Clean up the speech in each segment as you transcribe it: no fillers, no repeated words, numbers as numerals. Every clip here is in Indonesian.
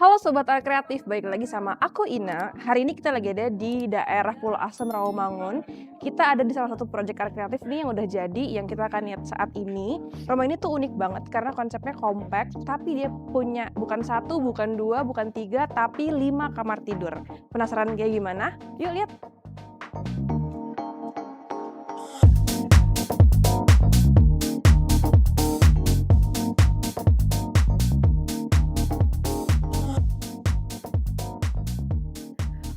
Halo Sobat Art Kreatif, balik lagi sama aku Ina. Hari ini kita lagi ada di daerah Pulau Asam Rawamangun. Kita ada di salah satu proyek art kreatif nih yang udah jadi, yang kita akan lihat saat ini. Rumah ini tuh unik banget karena konsepnya kompak, tapi dia punya bukan satu, bukan dua, bukan tiga, tapi 5 kamar tidur. Penasaran kayak gimana? Yuk lihat!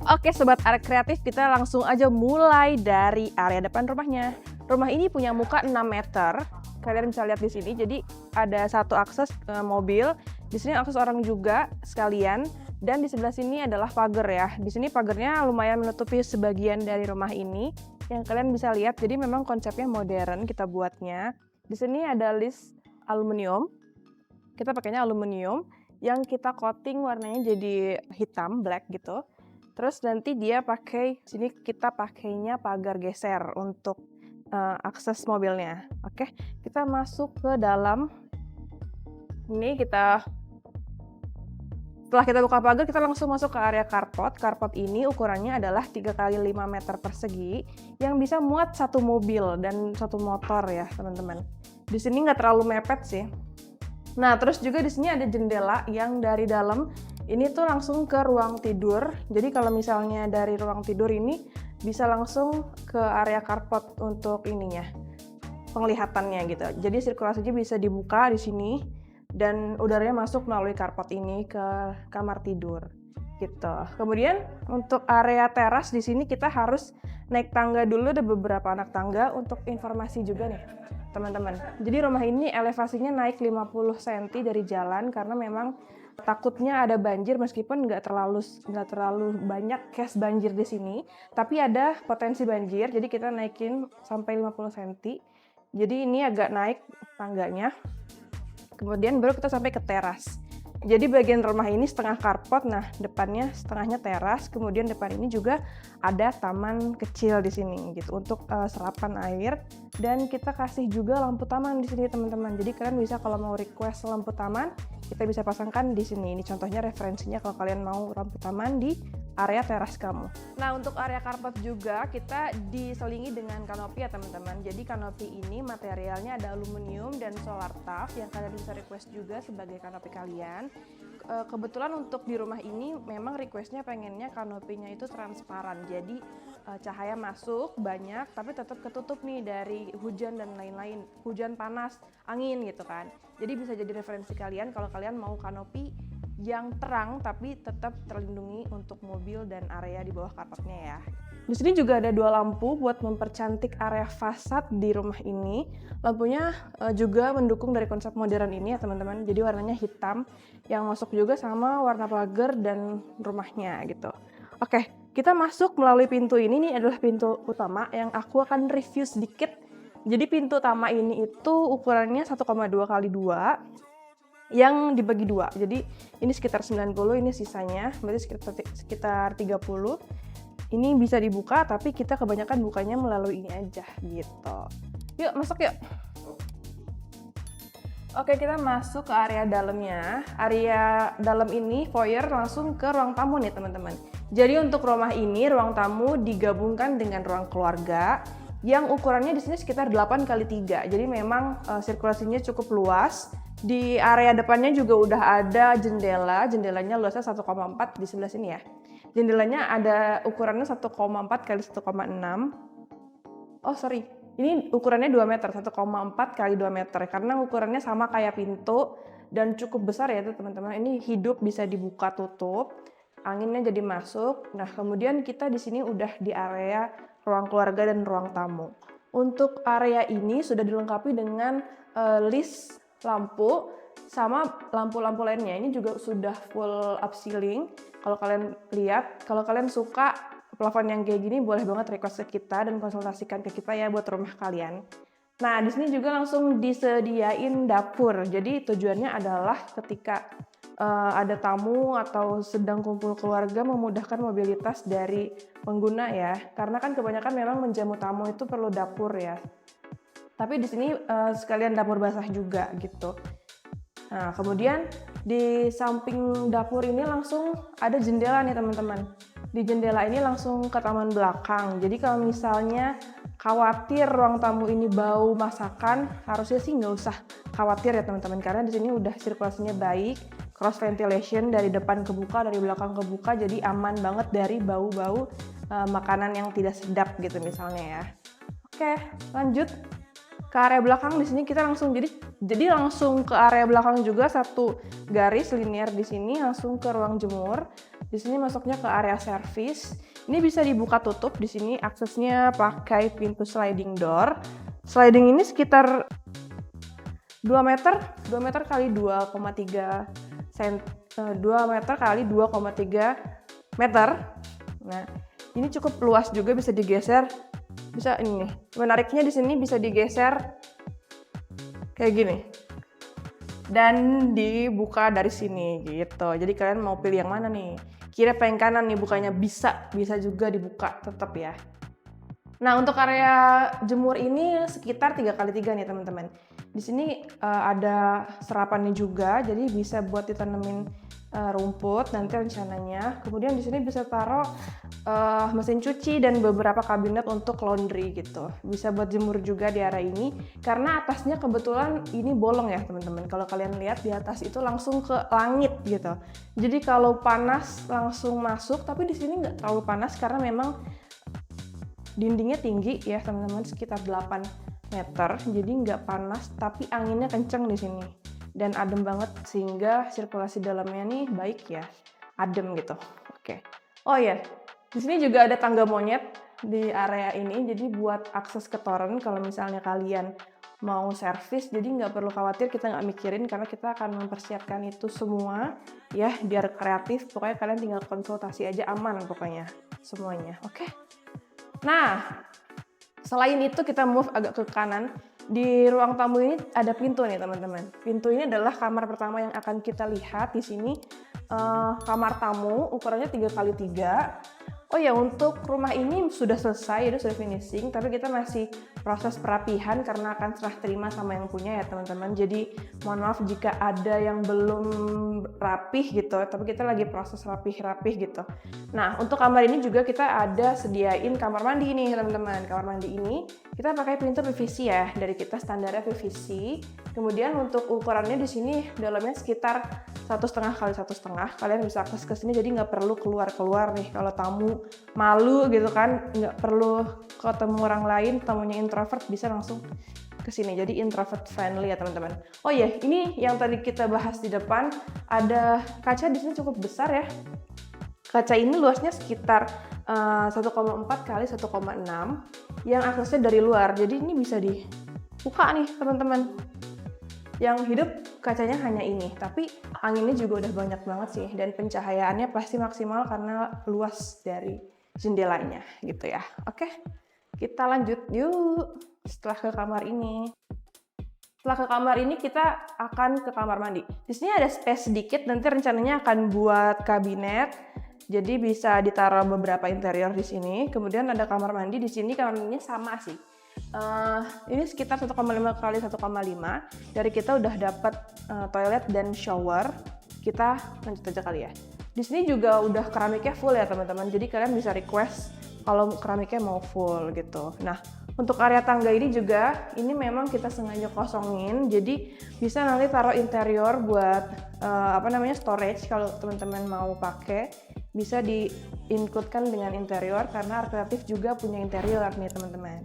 Oke Sobat Art Kreatif, kita langsung aja mulai dari area depan rumahnya. Rumah ini punya muka 6 meter. Kalian bisa lihat di sini. Jadi ada satu akses mobil, di sini akses orang juga sekalian, dan di sebelah sini adalah pagar ya. Di sini pagarnya lumayan menutupi sebagian dari rumah ini yang kalian bisa lihat. Jadi memang konsepnya modern kita buatnya. Di sini ada list aluminium. Kita pakainya aluminium yang kita coating warnanya jadi hitam, black gitu. Terus nanti dia pakai, sini kita pakainya pagar geser untuk akses mobilnya. Oke, kita masuk ke dalam. Ini setelah kita buka pagar, kita langsung masuk ke area carport. Carport ini ukurannya adalah 3 x 5 meter persegi yang bisa muat satu mobil dan satu motor ya teman-teman. Di sini nggak terlalu mepet sih. Nah, terus juga di sini ada jendela yang dari dalam ini tuh langsung ke ruang tidur. Jadi kalau misalnya dari ruang tidur ini bisa langsung ke area carport untuk ininya, penglihatannya gitu. Jadi sirkulasinya bisa dibuka di sini dan udaranya masuk melalui carport ini ke kamar tidur gitu. Kemudian untuk area teras di sini kita harus naik tangga dulu, ada beberapa anak tangga untuk informasi juga nih teman-teman. Jadi rumah ini elevasinya naik 50 cm dari jalan karena memang takutnya ada banjir, meskipun nggak terlalu banyak case banjir di sini, tapi ada potensi banjir, jadi kita naikin sampai 50 cm. Jadi ini agak naik tangganya. Kemudian baru kita sampai ke teras. Jadi bagian rumah ini setengah carport, nah depannya setengahnya teras, kemudian depan ini juga ada taman kecil di sini gitu untuk serapan air, dan kita kasih juga lampu taman di sini teman-teman. Jadi kalian bisa kalau mau request lampu taman, kita bisa pasangkan di sini. Ini contohnya referensinya kalau kalian mau lampu taman di area teras kamu. Nah, untuk area carport juga kita diselingi dengan kanopi ya teman-teman. Jadi kanopi ini materialnya ada aluminium dan solar tuff yang kalian bisa request juga sebagai kanopi kalian. Kebetulan untuk di rumah ini memang requestnya pengennya kanopinya itu transparan. Jadi cahaya masuk banyak tapi tetap ketutup nih dari hujan dan lain-lain. Hujan, panas, angin gitu kan. Jadi bisa jadi referensi kalian kalau kalian mau kanopi yang terang tapi tetap terlindungi untuk mobil dan area di bawah carportnya ya. Di sini juga ada 2 lampu buat mempercantik area fasad di rumah ini. Lampunya juga mendukung dari konsep modern ini ya teman-teman. Jadi warnanya hitam yang masuk juga sama warna pagar dan rumahnya gitu. Oke, kita masuk melalui pintu ini. Ini adalah pintu utama yang aku akan review sedikit. Jadi pintu utama ini itu ukurannya 1,2 x 2 yang dibagi 2. Jadi ini sekitar 90, ini sisanya berarti sekitar 30. Ini bisa dibuka tapi kita kebanyakan bukanya melalui ini aja gitu. Yuk masuk yuk. Oke, kita masuk ke area dalamnya. Area dalam ini foyer langsung ke ruang tamu nih teman-teman. Jadi untuk rumah ini ruang tamu digabungkan dengan ruang keluarga yang ukurannya di sini sekitar 8 x 3. Jadi memang sirkulasinya cukup luas. Di area depannya juga udah ada jendela, jendelanya luasnya 1,4 di sebelah sini ya. Jendelanya ada ukurannya 1,4 x 1,6. Oh sorry, ini ukurannya 2 meter, 1,4 x 2 meter. Karena ukurannya sama kayak pintu dan cukup besar ya teman-teman. Ini hidup, bisa dibuka tutup, anginnya jadi masuk. Nah kemudian kita di sini udah di area ruang keluarga dan ruang tamu. Untuk area ini sudah dilengkapi dengan list lampu sama lampu-lampu lainnya. Ini juga sudah full upceiling. Kalau kalian lihat, kalau kalian suka plafon yang kayak gini, boleh banget request ke kita dan konsultasikan ke kita ya buat rumah kalian. Nah, di sini juga langsung disediain dapur. Jadi tujuannya adalah ketika ada tamu atau sedang kumpul keluarga, memudahkan mobilitas dari pengguna ya. Karena kan kebanyakan memang menjamu tamu itu perlu dapur ya. Tapi di sini sekalian dapur basah juga gitu. Nah, kemudian Di samping dapur ini langsung ada jendela nih teman-teman. Di jendela ini langsung ke taman belakang. Jadi kalau misalnya khawatir ruang tamu ini bau masakan, harusnya sih nggak usah khawatir ya teman-teman, karena di sini udah sirkulasinya baik, cross ventilation dari depan kebuka, dari belakang kebuka, jadi aman banget dari bau-bau makanan yang tidak sedap gitu misalnya ya. Oke, lanjut ke area belakang. Di sini kita langsung jadi langsung ke area belakang juga, satu garis linear di sini langsung ke ruang jemur. Di sini masuknya ke area servis. Ini bisa dibuka tutup. Di sini aksesnya pakai pintu sliding door. Sliding ini sekitar 2 meter kali 2,3 kali 2,3 meter. Nah, ini cukup luas juga, bisa digeser. Bisa ini nih, menariknya di sini bisa digeser kayak gini dan dibuka dari sini gitu. Jadi kalian mau pilih yang mana nih? Kira pengen kanan nih bukanya, bisa juga dibuka tetap ya. Nah, untuk area jemur ini sekitar 3x3 nih teman-teman. Di sini ada serapannya juga, jadi bisa buat ditanemin rumput nanti rencananya. Kemudian di sini bisa taruh mesin cuci dan beberapa kabinet untuk laundry gitu. Bisa buat jemur juga di area ini, karena atasnya kebetulan ini bolong ya teman-teman. Kalau kalian lihat di atas itu langsung ke langit gitu. Jadi kalau panas langsung masuk, tapi di sini nggak terlalu panas karena memang dindingnya tinggi ya teman-teman, sekitar 8 meter. Jadi nggak panas, tapi anginnya kenceng di sini dan adem banget, sehingga sirkulasi dalamnya nih baik ya, adem gitu. Oke. Oh ya, di sini juga ada tangga monyet di area ini, jadi buat akses ke toren kalau misalnya kalian mau servis, jadi nggak perlu khawatir, kita nggak mikirin karena kita akan mempersiapkan itu semua ya, biar kreatif. Pokoknya kalian tinggal konsultasi aja, aman pokoknya semuanya. Oke. Nah, selain itu kita move agak ke kanan. Di ruang tamu ini ada pintu nih teman-teman. Pintu ini adalah kamar pertama yang akan kita lihat di sini. Kamar tamu ukurannya 3x3. Oh ya, untuk rumah ini sudah selesai, itu sudah finishing, tapi kita masih proses perapihan karena akan serah terima sama yang punya ya teman-teman. Jadi mohon maaf jika ada yang belum rapih gitu, tapi kita lagi proses rapih gitu. Nah, untuk kamar ini juga kita ada sediain kamar mandi nih teman-teman. Kamar mandi ini kita pakai pintu PVC ya, dari kita standarnya PVC. Kemudian untuk ukurannya di sini dalamnya sekitar 1,5 kali 1,5. Kalian bisa akses ke sini, jadi nggak perlu keluar nih kalau tamu malu gitu kan, nggak perlu ketemu orang lain, tamunya introvert bisa langsung ke sini. Jadi introvert friendly ya teman-teman. Oh iya, ini yang tadi kita bahas di depan, ada kaca di sini cukup besar ya. Kaca ini luasnya sekitar 1,4 kali 1,6 yang aksesnya dari luar. Jadi ini bisa dibuka nih teman-teman. Yang hidup kacanya hanya ini, tapi anginnya juga udah banyak banget sih, dan pencahayaannya pasti maksimal karena luas dari jendelanya gitu ya. Oke, kita lanjut yuk. Setelah ke kamar ini, kita akan ke kamar mandi. Di sini ada space sedikit, nanti rencananya akan buat kabinet, jadi bisa ditaruh beberapa interior di sini. Kemudian ada kamar mandi di sini, kamar mandinya sama sih. Ini sekitar 1,5 kali 1,5. Dari kita udah dapat toilet dan shower. Kita lanjut aja kali ya. Di sini juga udah keramiknya full ya teman-teman. Jadi kalian bisa request kalau keramiknya mau full gitu. Nah, untuk area tangga ini juga, ini memang kita sengaja kosongin. Jadi bisa nanti taruh interior buat storage kalau teman-teman mau pakai. Bisa di-include-kan dengan interior karena Art Kreatif juga punya interior nih teman-teman.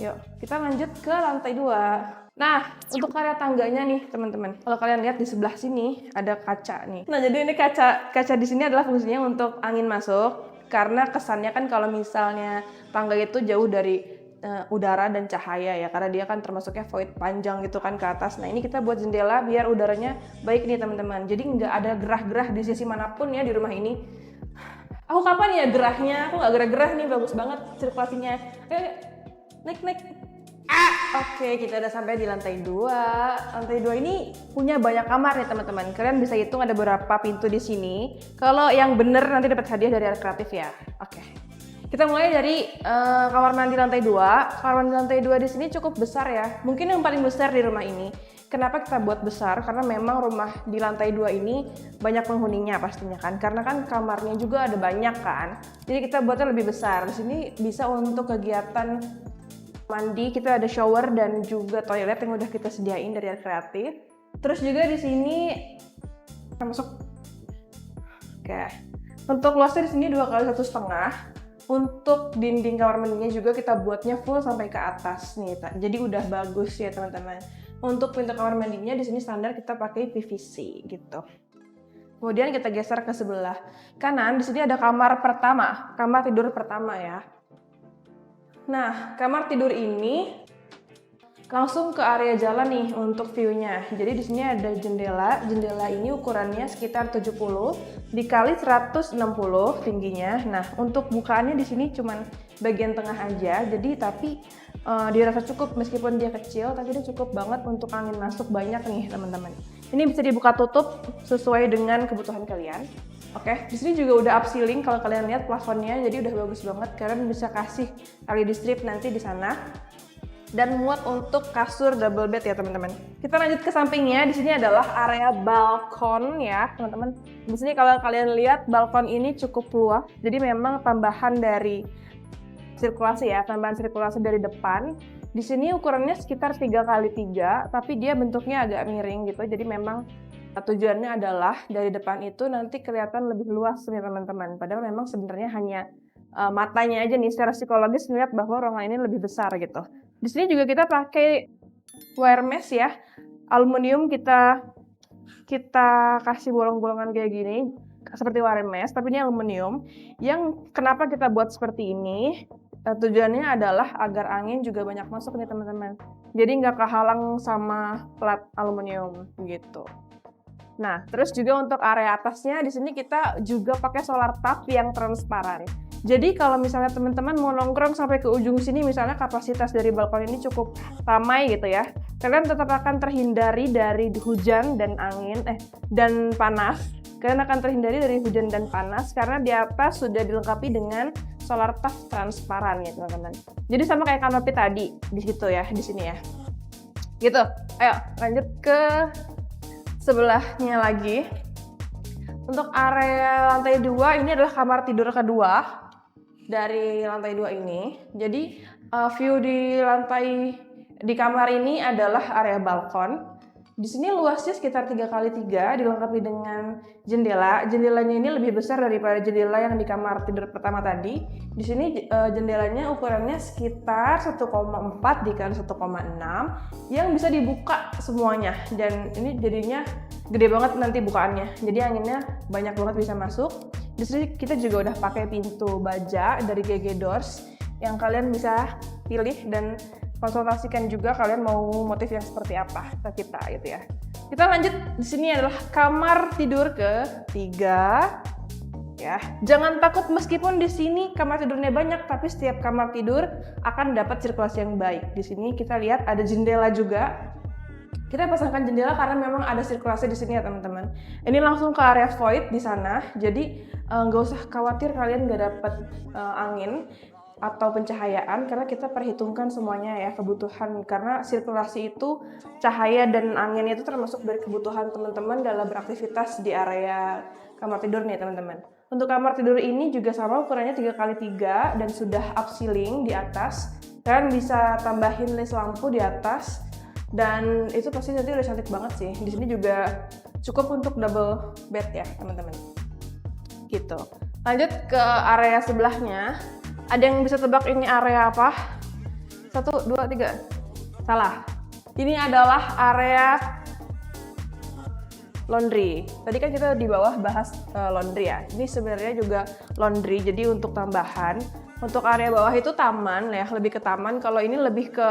Yuk, kita lanjut ke lantai 2. Nah, untuk area tangganya nih, teman-teman. Kalau kalian lihat di sebelah sini ada kaca nih. Nah, jadi ini kaca di sini adalah fungsinya untuk angin masuk, karena kesannya kan kalau misalnya tangga itu jauh dari udara dan cahaya ya, karena dia kan termasuknya void panjang gitu kan ke atas. Nah, ini kita buat jendela biar udaranya baik nih, teman-teman. Jadi nggak ada gerah-gerah di sisi manapun ya di rumah ini. Aku kapan ya gerahnya? Aku nggak gerah-gerah nih, bagus banget sirkulasinya. Naik. Oke, kita udah sampai di lantai 2. Lantai 2 ini punya banyak kamar nih teman-teman. Kalian bisa hitung ada beberapa pintu di sini. Kalau yang bener nanti dapat hadiah dari Art Kreatif ya. Oke. Kita mulai dari kamar mandi lantai 2. Kamar mandi lantai 2 di sini cukup besar ya. Mungkin yang paling besar di rumah ini. Kenapa kita buat besar? Karena memang rumah di lantai 2 ini banyak penghuninya pastinya kan. Karena kan kamarnya juga ada banyak kan. Jadi kita buatnya lebih besar. Di sini bisa untuk kegiatan mandi, kita ada shower dan juga toilet yang udah kita sediain dari Air Kreatif. Terus juga di sini kita masuk. Oke. Untuk luasnya di sini 2 kali 1,5. Untuk dinding kamar mandinya juga kita buatnya full sampai ke atas nih. Jadi udah bagus ya teman-teman. Untuk pintu kamar mandinya di sini standar kita pakai PVC gitu. Kemudian kita geser ke sebelah kanan. Di sini ada kamar pertama, kamar tidur pertama ya. Nah, kamar tidur ini langsung ke area jalan nih untuk view-nya. Jadi di sini ada jendela. Jendela ini ukurannya sekitar 70 dikali 160 tingginya. Nah, untuk bukaannya di sini cuman bagian tengah aja. Jadi tapi dirasa cukup meskipun dia kecil, tapi dia cukup banget untuk angin masuk banyak nih teman-teman. Ini bisa dibuka tutup sesuai dengan kebutuhan kalian. Oke, di sini juga udah up ceiling kalau kalian lihat plafonnya, jadi udah bagus banget. Kalian bisa kasih LED strip nanti di sana. Dan muat untuk kasur double bed ya teman-teman. Kita lanjut ke sampingnya. Di sini adalah area balkon ya teman-teman. Di sini kalau kalian lihat balkon ini cukup luas. Jadi memang tambahan dari sirkulasi ya, tambahan sirkulasi dari depan. Di sini ukurannya sekitar 3x3, tapi dia bentuknya agak miring gitu. Jadi memang tujuannya adalah dari depan itu nanti kelihatan lebih luas nih teman-teman. Padahal memang sebenarnya hanya matanya aja nih secara psikologis melihat bahwa ruangan ini lebih besar gitu. Di sini juga kita pakai wire mesh ya, aluminium kita kasih bolong-bolongan kayak gini seperti wire mesh, tapi ini aluminium. Yang kenapa kita buat seperti ini? Tujuannya adalah agar angin juga banyak masuk nih teman-teman. Jadi nggak kehalang sama plat aluminium gitu. Nah, terus juga untuk area atasnya di sini kita juga pakai solar tub yang transparan. Jadi kalau misalnya teman-teman mau nongkrong sampai ke ujung sini, misalnya kapasitas dari balkon ini cukup ramai gitu ya, kalian tetap akan terhindari dari hujan dan angin dan panas. Kalian akan terhindari dari hujan dan panas karena di atas sudah dilengkapi dengan solar tub transparan ya teman-teman. Jadi sama kayak kanopi tadi di situ ya, di sini ya. Gitu. Ayo lanjut ke sebelahnya lagi. Untuk area lantai 2 ini adalah kamar tidur kedua dari lantai 2 ini. Jadi view di kamar ini adalah area balkon. Di sini luasnya sekitar 3x3 dilengkapi dengan jendela. Jendelanya ini lebih besar daripada jendela yang di kamar tidur pertama tadi. Di sini jendelanya ukurannya sekitar 1,4 dikali 1,6 yang bisa dibuka semuanya. Dan ini jadinya gede banget nanti bukaannya. Jadi anginnya banyak banget bisa masuk. Di sini kita juga udah pakai pintu baja dari GG Doors yang kalian bisa pilih dan konsultasikan juga kalian mau motif yang seperti apa ke kita gitu ya. Kita lanjut, di sini adalah kamar tidur ketiga. Ya, jangan takut meskipun di sini kamar tidurnya banyak, tapi setiap kamar tidur akan dapat sirkulasi yang baik. Di sini kita lihat ada jendela juga. Kita pasangkan jendela karena memang ada sirkulasi di sini ya teman-teman. Ini langsung ke area void di sana, jadi nggak usah khawatir kalian nggak dapat angin atau pencahayaan karena kita perhitungkan semuanya ya kebutuhan, karena sirkulasi itu cahaya dan angin itu termasuk dari kebutuhan teman-teman dalam beraktivitas di area kamar tidur nih teman-teman. Untuk kamar tidur ini juga sama ukurannya 3x3 dan sudah up ceiling di atas. Kalian bisa tambahin list lampu di atas dan itu pasti nanti udah cantik banget sih. Di sini juga cukup untuk double bed ya teman-teman. Gitu. Lanjut ke area sebelahnya. Ada yang bisa tebak ini area apa? 1, 2, 3. Salah. Ini adalah area laundry. Tadi kan kita di bawah bahas laundry ya. Ini sebenarnya juga laundry, jadi untuk tambahan. Untuk area bawah itu taman ya, lebih ke taman. Kalau ini lebih ke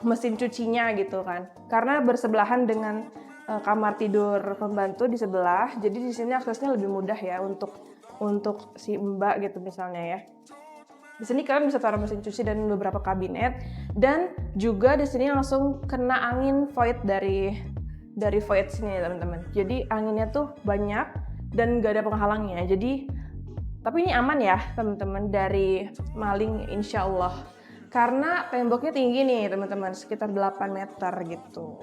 mesin cucinya gitu kan. Karena bersebelahan dengan kamar tidur pembantu di sebelah. Jadi di sini aksesnya lebih mudah ya untuk si mbak gitu misalnya ya. Di sini kalian bisa taruh mesin cuci dan beberapa kabinet, dan juga di sini langsung kena angin void dari void sini ya teman-teman. Jadi anginnya tuh banyak dan gak ada penghalangnya. Jadi tapi ini aman ya teman-teman dari maling insya Allah. Karena temboknya tinggi nih teman-teman, sekitar 8 meter gitu.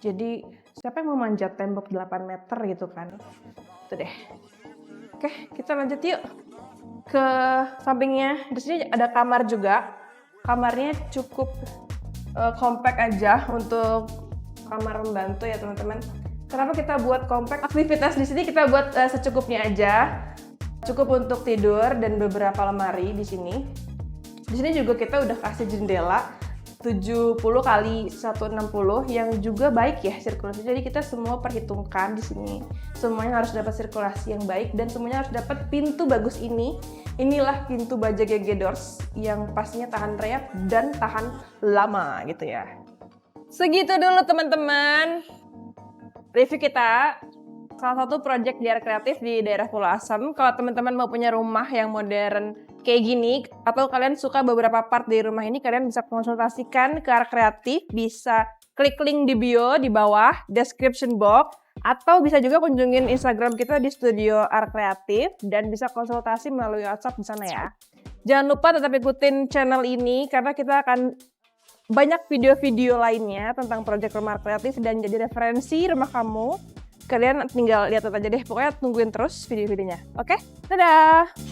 Jadi siapa yang mau manjat tembok 8 meter gitu kan? Itu deh. Oke, kita lanjut yuk ke sampingnya. Di sini ada kamar juga. Kamarnya cukup compact aja untuk kamar membantu ya teman-teman. Kenapa kita buat compact? Aktivitas di sini kita buat secukupnya aja. Cukup untuk tidur dan beberapa lemari di sini. Di sini juga kita udah kasih jendela 70 kali 160 yang juga baik ya sirkulasi. Jadi kita semua perhitungkan di sini. Semuanya harus dapat sirkulasi yang baik dan semuanya harus dapat pintu bagus ini. Inilah pintu baja GG Doors yang pastinya tahan rayap dan tahan lama gitu ya. Segitu dulu teman-teman review kita. Salah satu project di area kreatif di daerah Pulau Asam. Kalau teman-teman mau punya rumah yang modern kayak gini, atau kalian suka beberapa part di rumah ini, kalian bisa konsultasikan ke area kreatif, bisa klik link di bio di bawah, description box, atau bisa juga kunjungin Instagram kita di Studio Art Kreatif, dan bisa konsultasi melalui WhatsApp di sana ya. Jangan lupa tetap ikutin channel ini, karena kita akan banyak video-video lainnya tentang project rumah kreatif dan jadi referensi rumah kamu. Kalian tinggal lihat aja deh, pokoknya tungguin terus video-videonya. Oke? Dadah!